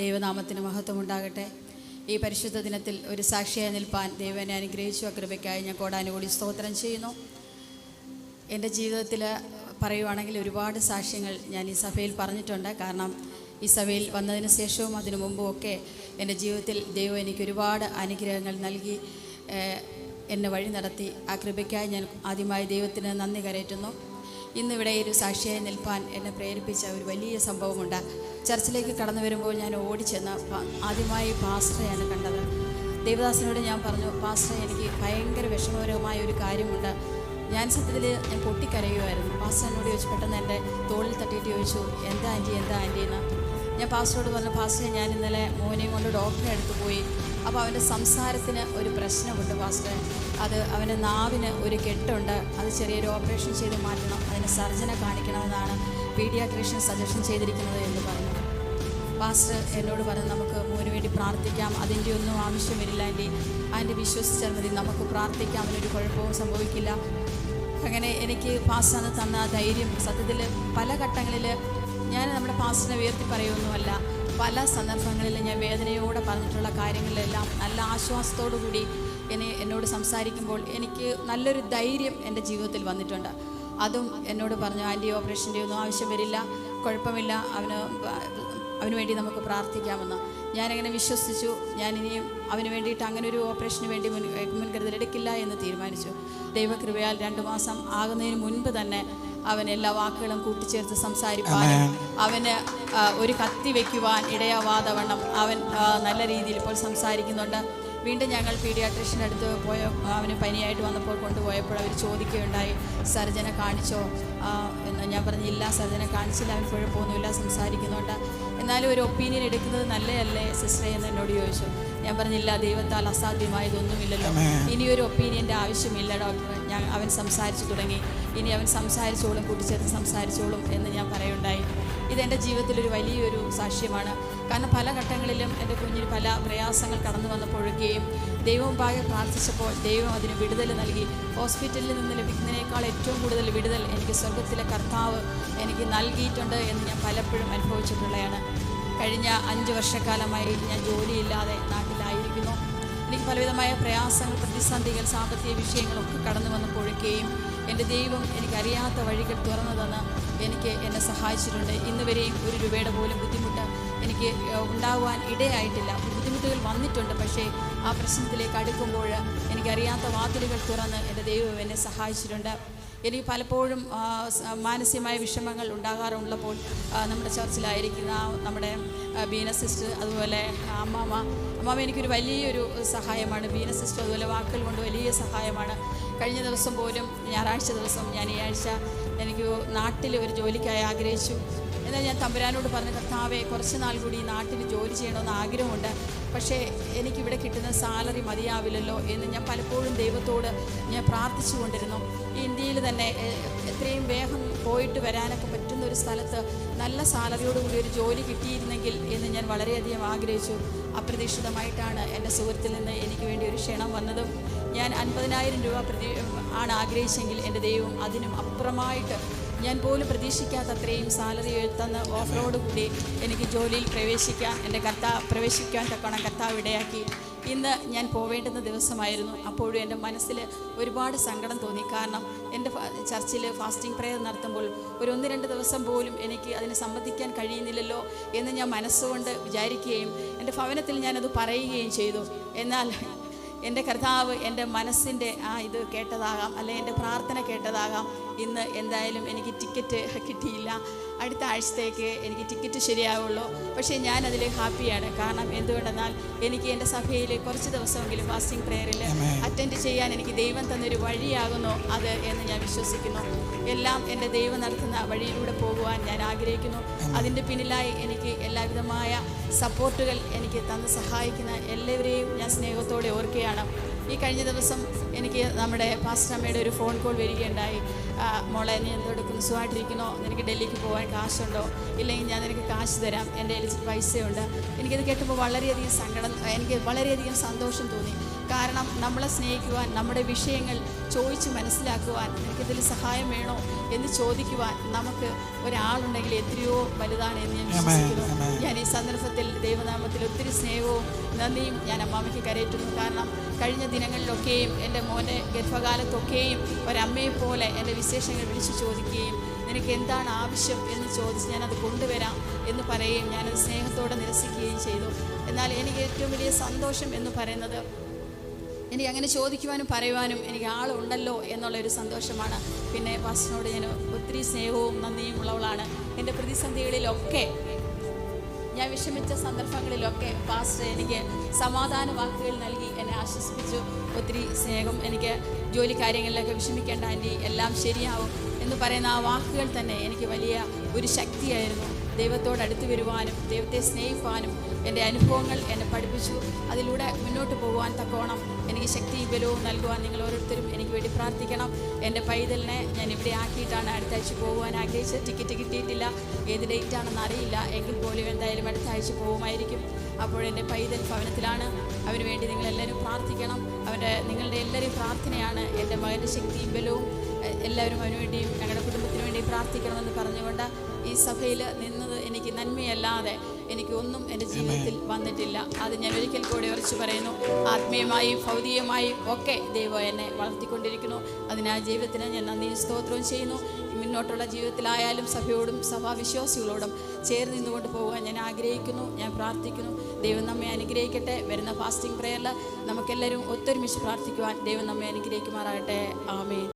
ദൈവനാമത്തിന് മഹത്വമുണ്ടാകട്ടെ. ഈ പരിശുദ്ധ ദിനത്തിൽ ഒരു സാക്ഷിയായി നിൽപ്പാൻ ദൈവം എന്നെ അനുഗ്രഹിച്ചു. ആ കൃപയ്ക്കായി ഞാൻ കോടാനുകൂടി സ്തോത്രം ചെയ്യുന്നു. എൻ്റെ ജീവിതത്തിൽ പറയുവാണെങ്കിൽ ഒരുപാട് സാക്ഷ്യങ്ങൾ ഞാൻ ഈ സഭയിൽ പറഞ്ഞിട്ടുണ്ട്. കാരണം ഈ സഭയിൽ വന്നതിന് ശേഷവും അതിനു മുമ്പും ഒക്കെ എൻ്റെ ജീവിതത്തിൽ ദൈവം എനിക്ക് ഒരുപാട് അനുഗ്രഹങ്ങൾ നൽകി എന്നെ വഴി നടത്തി. ആ കൃപയ്ക്കായി ഞാൻ ആദ്യമായി ദൈവത്തിന് നന്ദി കരയറ്റുന്നു. ഇന്നിവിടെ ഒരു സാക്ഷിയായി നിൽപ്പാൻ എന്നെ പ്രേരിപ്പിച്ച ഒരു വലിയ സംഭവമുണ്ട്. ചർച്ചിലേക്ക് കടന്നു വരുമ്പോൾ ഞാൻ ഓടിച്ചെന്ന് ആദ്യമായി പാസ്റ്ററെയാണ് കണ്ടത്. ദേവദാസനോട് ഞാൻ പറഞ്ഞു, പാസ്റ്റർ, എനിക്ക് ഭയങ്കര വിഷമകരമായ ഒരു കാര്യമുണ്ട്. ഞാൻ സത്യത്തിൽ ഞാൻ പൊട്ടിക്കരയുമായിരുന്നു. പാസ്റ്റർ എന്നോട് ചോദിച്ചു, പെട്ടെന്ന് എൻ്റെ തോളിൽ തട്ടിയിട്ട് ചോദിച്ചു, എന്താ ആൻറ്റി എന്ന്. ഞാൻ പാസ്റ്ററോട് പറഞ്ഞു, പാസ്റ്റർ, ഞാൻ ഇന്നലെ മോനെയും കൊണ്ട് ഡോക്ടറെ അടുത്ത് പോയി. അപ്പോൾ അവൻ്റെ സംസാരത്തിന് ഒരു പ്രശ്നമുണ്ട് പാസ്റ്റർ. അത് അവൻ്റെ നാവിന് ഒരു കെട്ടുണ്ട്. അത് ചെറിയൊരു ഓപ്പറേഷൻ ചെയ്ത് മാറ്റണം, അതിന് സർജനെ കാണിക്കണമെന്നാണ് പീഡിയാട്രീഷ്യൻ സജഷൻ ചെയ്തിരിക്കുന്നത് എന്ന് പറഞ്ഞു. പാസ്റ്റർ എന്നോട് പറഞ്ഞു, നമുക്ക് മോന് വേണ്ടി പ്രാർത്ഥിക്കാം, അതിൻ്റെ ഒന്നും ആവശ്യമില്ല ആൻറ്റി വിശ്വസിച്ചാൽ മതി, നമുക്ക് പ്രാർത്ഥിക്കാം, അവനൊരു കുഴപ്പവും സംഭവിക്കില്ല. അങ്ങനെ എനിക്ക് പാസ്റ്റർ തന്ന ധൈര്യം സത്യത്തിൽ പല ഘട്ടങ്ങളിൽ ഞാൻ നമ്മുടെ പാസ്റ്ററിനെ ഉയർത്തി പറയുമൊന്നുമല്ല, പല സന്ദർഭങ്ങളിൽ ഞാൻ വേദനയോടെ പറഞ്ഞിട്ടുള്ള കാര്യങ്ങളിലെല്ലാം നല്ല ആശ്വാസത്തോടു കൂടി എന്നോട് സംസാരിക്കുമ്പോൾ എനിക്ക് നല്ലൊരു ധൈര്യം എൻ്റെ ജീവിതത്തിൽ വന്നിട്ടുണ്ട്. അതും എന്നോട് പറഞ്ഞു, ആൻറ്റി ഓപ്പറേഷൻ്റെ ഒന്നും ആവശ്യം വരില്ല, കുഴപ്പമില്ല, അവന് വേണ്ടി നമുക്ക് പ്രാർത്ഥിക്കാമെന്ന്. ഞാനങ്ങനെ വിശ്വസിച്ചു. ഞാനിനിയും അവന് വേണ്ടിയിട്ട് അങ്ങനെ ഒരു ഓപ്പറേഷന് വേണ്ടി മുൻകരുതലെടുക്കില്ല എന്ന് തീരുമാനിച്ചു. ദൈവകൃപയാൽ 2 മാസം ആകുന്നതിന് മുൻപ് തന്നെ അവൻ എല്ലാ വാക്കുകളും കൂട്ടിച്ചേർത്ത് സംസാരിപ്പാനും അവന് ഒരു കത്തി വയ്ക്കുവാൻ ഇടയാവാതവണ്ണം അവൻ നല്ല രീതിയിൽ ഇപ്പോൾ സംസാരിക്കുന്നുണ്ട്. വീണ്ടും ഞങ്ങൾ പീഡിയാട്രീഷ്യൻ്റെ അടുത്ത് അവന് പനിയായിട്ട് വന്നപ്പോൾ കൊണ്ടുപോയപ്പോൾ അവർ ചോദിക്കുകയുണ്ടായി, സർജനെ കാണിച്ചോ എന്ന്. ഞാൻ പറഞ്ഞില്ല, സർജനെ കാണിച്ചില്ല, അവൻ കുഴപ്പമൊന്നുമില്ല, സംസാരിക്കുന്നുണ്ട്. എന്നാലും ഒരു ഒപ്പീനിയൻ എടുക്കുന്നത് നല്ലതല്ലേ സിസ്റ്ററെ എന്ന് എന്നോട് ചോദിച്ചു. ഞാൻ പറഞ്ഞില്ല, ദൈവത്താൽ അസാധ്യമായതൊന്നുമില്ലല്ലോ, ഇനിയൊരു ഒപ്പീനിയൻ്റെ ആവശ്യമില്ല ഡോക്ടർ. അവൻ സംസാരിച്ചു തുടങ്ങി, ഇനി അവൻ സംസാരിച്ചോളും, കൂട്ടിച്ചേർത്ത് സംസാരിച്ചോളും എന്ന് ഞാൻ പറയുണ്ടായി. ഇതെൻ്റെ ജീവിതത്തിലൊരു വലിയൊരു സാക്ഷ്യമാണ്. കാരണം പല ഘട്ടങ്ങളിലും എൻ്റെ കുഞ്ഞിന് പല പ്രയാസങ്ങൾ കടന്നു വന്നപ്പോഴൊക്കെയും ദൈവമുമ്പാകെ പ്രാർത്ഥിച്ചപ്പോൾ ദൈവം അതിന് വിടുതൽ നൽകി. ഹോസ്പിറ്റലിൽ നിന്ന് ലഭിക്കുന്നതിനേക്കാൾ ഏറ്റവും കൂടുതൽ വിടുതൽ എനിക്ക് സ്വർഗത്തിലെ കർത്താവ് എനിക്ക് നൽകിയിട്ടുണ്ട് എന്ന് ഞാൻ പലപ്പോഴും അനുഭവിച്ചിട്ടുള്ളതാണ്. കഴിഞ്ഞ 5 വർഷക്കാലമായി ഞാൻ ജോലിയില്ലാതെ നാട്ടിലായിരിക്കുന്നു. എനിക്ക് പലവിധമായ പ്രയാസങ്ങൾ, പ്രതിസന്ധികൾ, സാമ്പത്തിക വിഷയങ്ങളൊക്കെ കടന്നു വന്നപ്പോഴൊക്കെയും എൻ്റെ ദൈവം എനിക്കറിയാത്ത വഴികൾ തുറന്നു തന്ന് എന്നെ സഹായിച്ചിട്ടുണ്ട്. ഇന്ന് വരെയും 1 രൂപയുടെ പോലും ബുദ്ധിമുട്ട് എനിക്ക് ഉണ്ടാകുവാൻ ഇടയായിട്ടില്ല. ബുദ്ധിമുട്ടുകൾ വന്നിട്ടുണ്ട്, പക്ഷേ ആ പ്രശ്നത്തിലേക്ക് അടുക്കുമ്പോൾ എനിക്കറിയാത്ത വാതിലുകൾ തുറന്ന് എൻ്റെ ദൈവം എന്നെ സഹായിച്ചിട്ടുണ്ട്. എനിക്ക് പലപ്പോഴും മാനസികമായ വിഷമങ്ങൾ ഉണ്ടാകാറുള്ളപ്പോൾ നമ്മുടെ ചർച്ചിലായിരിക്കുന്ന നമ്മുടെ ബീന സിസ്റ്റർ, അതുപോലെ അമ്മാമ എനിക്കൊരു വലിയൊരു സഹായമാണ്. ബീന സിസ്റ്റർ അതുപോലെ വാക്കുകൾ കൊണ്ട് വലിയ സഹായമാണ്. കഴിഞ്ഞ ദിവസം പോലും ഞായറാഴ്ച ദിവസം ഞാൻ ഈ ആഴ്ച എനിക്ക് നാട്ടിൽ ഒരു ജോലിക്കായി ആഗ്രഹിച്ചു. എന്നാൽ ഞാൻ തമ്പുരാനോട് പറഞ്ഞു, കർത്താവേ, കുറച്ച് നാൾ കൂടി ഈ നാട്ടിൽ ജോലി ചെയ്യണമെന്ന് ആഗ്രഹമുണ്ട്, പക്ഷേ എനിക്കിവിടെ കിട്ടുന്ന സാലറി മതിയാവില്ലല്ലോ എന്ന് ഞാൻ പലപ്പോഴും ദൈവത്തോട് ഞാൻ പ്രാർത്ഥിച്ചു കൊണ്ടിരുന്നു. ഈ ഇന്ത്യയിൽ തന്നെ എത്രയും വേഗം പോയിട്ട് വരാനൊക്കെ പറ്റുന്ന ഒരു സ്ഥലത്ത് നല്ല സാലറിയോടുകൂടി ഒരു ജോലി കിട്ടിയിരുന്നെങ്കിൽ എന്ന് ഞാൻ വളരെയധികം ആഗ്രഹിച്ചു. അപ്രതീക്ഷിതമായിട്ടാണ് എൻ്റെ സുഹൃത്തിൽ നിന്ന് എനിക്ക് വേണ്ടി ഒരു ക്ഷണം വന്നതും. ഞാൻ 50,000 രൂപ ആണ് ആഗ്രഹിച്ചെങ്കിൽ എൻ്റെ ദൈവം അതിനും അപ്പുറമായിട്ട് ഞാൻ പോലും പ്രതീക്ഷിക്കാത്ത അത്രയും സാലറി തന്ന ഓഫറോടുകൂടി എനിക്ക് ജോലിയിൽ പ്രവേശിക്കാൻ തക്കോണം കർത്താവ് ഇടയാക്കി. ഇന്ന് ഞാൻ പോവേണ്ടുന്ന ദിവസമായിരുന്നു. അപ്പോഴും എൻ്റെ മനസ്സിൽ ഒരുപാട് സങ്കടം തോന്നി. കാരണം എൻ്റെ ചർച്ചിൽ ഫാസ്റ്റിംഗ് പ്രെയർ നടത്തുമ്പോൾ ഒരു 1-2 ദിവസം പോലും എനിക്ക് അതിന് സംബന്ധിക്കാൻ കഴിയുന്നില്ലല്ലോ എന്ന് ഞാൻ മനസ്സുകൊണ്ട് വിചാരിക്കുകയും എൻ്റെ ഭവനത്തിൽ ഞാനത് പറയുകയും ചെയ്തു. എന്നാൽ എൻ്റെ കർത്താവ് എൻ്റെ മനസ്സിൻ്റെ ഇത് കേട്ടതാകാം, അല്ലെങ്കിൽ എൻ്റെ പ്രാർത്ഥന കേട്ടതാകാം. ഇന്ന് എന്തായാലും എനിക്ക് ടിക്കറ്റ് കിട്ടിയില്ല. അടുത്ത ആഴ്ചത്തേക്ക് എനിക്ക് ടിക്കറ്റ് ശരിയാവുള്ളൂ. പക്ഷേ ഞാനതിൽ ഹാപ്പിയാണ്. കാരണം എന്തുകൊണ്ടെന്നാൽ എനിക്ക് എൻ്റെ സഭയിൽ കുറച്ച് ദിവസമെങ്കിലും ഫാസ്റ്റിംഗ് പ്രെയറിൽ അറ്റൻഡ് ചെയ്യാൻ എനിക്ക് ദൈവം തന്നൊരു വഴിയാകുന്നു അത് എന്ന് ഞാൻ വിശ്വസിക്കുന്നു. എല്ലാം എൻ്റെ ദൈവം നടത്തുന്ന വഴിയിലൂടെ പോകുവാൻ ഞാൻ ആഗ്രഹിക്കുന്നു. അതിൻ്റെ പിന്നിലായി എനിക്ക് എല്ലാവിധമായ സപ്പോർട്ടുകൾ എനിക്ക് തന്ന് സഹായിക്കുന്ന എല്ലാവരെയും ഞാൻ സ്നേഹത്തോടെ ഓർക്കുകയാണ്. ഈ കഴിഞ്ഞ ദിവസം എനിക്ക് നമ്മുടെ പാസ്റ്റർ അമ്മയുടെ ഒരു ഫോൺ കോൾ വരികയുണ്ടായി. മോളെ, നീ എന്തെടുക്കുന്നു, സുഖമായിട്ടിരിക്കണോ, നിനക്ക് ഡൽഹിക്ക് പോകാൻ കാശുണ്ടോ, ഇല്ലെങ്കിൽ ഞാൻ നിനക്ക് കാശ് തരാം, എൻ്റെ കയ്യിൽ പൈസയുണ്ട്. എനിക്കത് കേട്ടപ്പോൾ വളരെയധികം എനിക്ക് വളരെയധികം സന്തോഷം തോന്നി. കാരണം നമ്മളെ സ്നേഹിക്കുവാൻ, നമ്മുടെ വിഷയങ്ങൾ ചോദിച്ച് മനസ്സിലാക്കുവാൻ, നിനക്കിതിൽ സഹായം വേണോ എന്ന് ചോദിക്കുവാൻ നമുക്ക് ഒരാളുണ്ടെങ്കിൽ എത്രയോ വലുതാണ് എന്ന് ഞാൻ വിശ്വസിക്കുന്നു. ഞാൻ ഈ സന്ദർഭത്തിൽ ദൈവനാമത്തിൽ ഒത്തിരി സ്നേഹവും നന്ദിയും ഞാൻ അമ്മാമ്മയ്ക്ക് കരയറ്റുന്നു. കാരണം കഴിഞ്ഞ ദിനങ്ങളിലൊക്കെയും എൻ്റെ മോൻ്റെ ഗർഭകാലത്തൊക്കെയും ഒരമ്മയെ പോലെ എൻ്റെ വിശേഷങ്ങൾ വിളിച്ചു ചോദിക്കുകയും നിനക്ക് എന്താണ് ആവശ്യം എന്ന് ചോദിച്ച് ഞാനത് കൊണ്ടുവരാം എന്ന് പറയുകയും ഞാനത് സ്നേഹത്തോടെ നിരസിക്കുകയും ചെയ്തു. എന്നാൽ എനിക്ക് ഏറ്റവും വലിയ സന്തോഷം എന്ന് പറയുന്നത് എനിക്ക് അങ്ങനെ ചോദിക്കുവാനും പറയുവാനും എനിക്ക് ആളുണ്ടല്ലോ എന്നുള്ളൊരു സന്തോഷമാണ്. പിന്നെ പാസ്റ്ററിനോട് ഞാൻ ഒത്തിരി സ്നേഹവും നന്ദിയും ഉള്ളവളാണ്. എൻ്റെ പ്രതിസന്ധികളിലൊക്കെ, ഞാൻ വിഷമിച്ച സന്ദർഭങ്ങളിലൊക്കെ പാസ്റ്റർ എനിക്ക് സമാധാന വാക്കുകൾ നൽകി എന്നെ ആശ്വസിപ്പിച്ചു. ഒത്തിരി സ്നേഹം. എനിക്ക് ജോലി കാര്യങ്ങളിലൊക്കെ വിഷമിക്കേണ്ട ആൻറ്റി, എല്ലാം ശരിയാവും എന്ന് പറയുന്ന ആ വാക്കുകൾ തന്നെ എനിക്ക് വലിയ ഒരു ശക്തിയായിരുന്നു. ദൈവത്തോട് അടുത്ത് വരുവാനും ദൈവത്തെ സ്നേഹിക്കാനും എൻ്റെ അനുഭവങ്ങൾ എന്നെ പഠിപ്പിച്ചു. അതിലൂടെ മുന്നോട്ട് പോകുവാൻ തക്കോണം എനിക്ക് ശക്തിയും ബലവും നൽകുവാൻ നിങ്ങൾ ഓരോരുത്തരും എനിക്ക് വേണ്ടി പ്രാർത്ഥിക്കണം. എൻ്റെ പൈതലിനെ ഞാൻ ഇവിടെ ആക്കിയിട്ടാണ് അടുത്ത ആഴ്ച പോകുവാൻ ആഗ്രഹിച്ചത്. ടിക്കറ്റ് കിട്ടിയിട്ടില്ല, ഏത് ഡേറ്റാണെന്ന് അറിയില്ല. എങ്കിൽ പോലും എന്തായാലും അടുത്ത ആഴ്ച പോകുമായിരിക്കും. അപ്പോൾ എൻ്റെ പൈതൽ ഭവനത്തിലാണ്. അവന് വേണ്ടി നിങ്ങളെല്ലാവരും പ്രാർത്ഥിക്കണം. നിങ്ങളുടെ എല്ലാവരും പ്രാർത്ഥനയാണ് എൻ്റെ മകൻ്റെ ശക്തിയും ബലവും. എല്ലാവരും അവന് വേണ്ടിയും ഞങ്ങളുടെ കുടുംബത്തിന് വേണ്ടി പ്രാർത്ഥിക്കണമെന്ന് പറഞ്ഞുകൊണ്ട് ഈ സഭയിൽ നിന്നത് എനിക്ക് നന്മയല്ലാതെ എനിക്ക് ഒന്നും എൻ്റെ ജീവിതത്തിൽ വന്നിട്ടില്ല. അത് ഞാൻ ഒരിക്കൽ കൂടി ഉറച്ചു പറയുന്നു. ആത്മീയമായും ഭൗതികമായും ഒക്കെ ദൈവം എന്നെ വളർത്തിക്കൊണ്ടിരിക്കുന്നു. അതിനാ ജീവിതത്തിന് ഞാൻ നന്ദിയും സ്തോത്രവും ചെയ്യുന്നു. മുന്നോട്ടുള്ള ജീവിതത്തിലായാലും സഭയോടും സഭാവിശ്വാസികളോടും ചേർന്ന് നിന്നുകൊണ്ട് പോകാൻ ഞാൻ ആഗ്രഹിക്കുന്നു. ഞാൻ പ്രാർത്ഥിക്കുന്നു. ദൈവം നമ്മെ അനുഗ്രഹിക്കട്ടെ. വരുന്ന ഫാസ്റ്റിംഗ് പ്രേയറിൽ നമുക്കെല്ലാവരും ഒത്തൊരുമിച്ച് പ്രാർത്ഥിക്കുവാൻ ദൈവം നമ്മെ അനുഗ്രഹിക്കുമാറാകട്ടെ. ആമേൻ.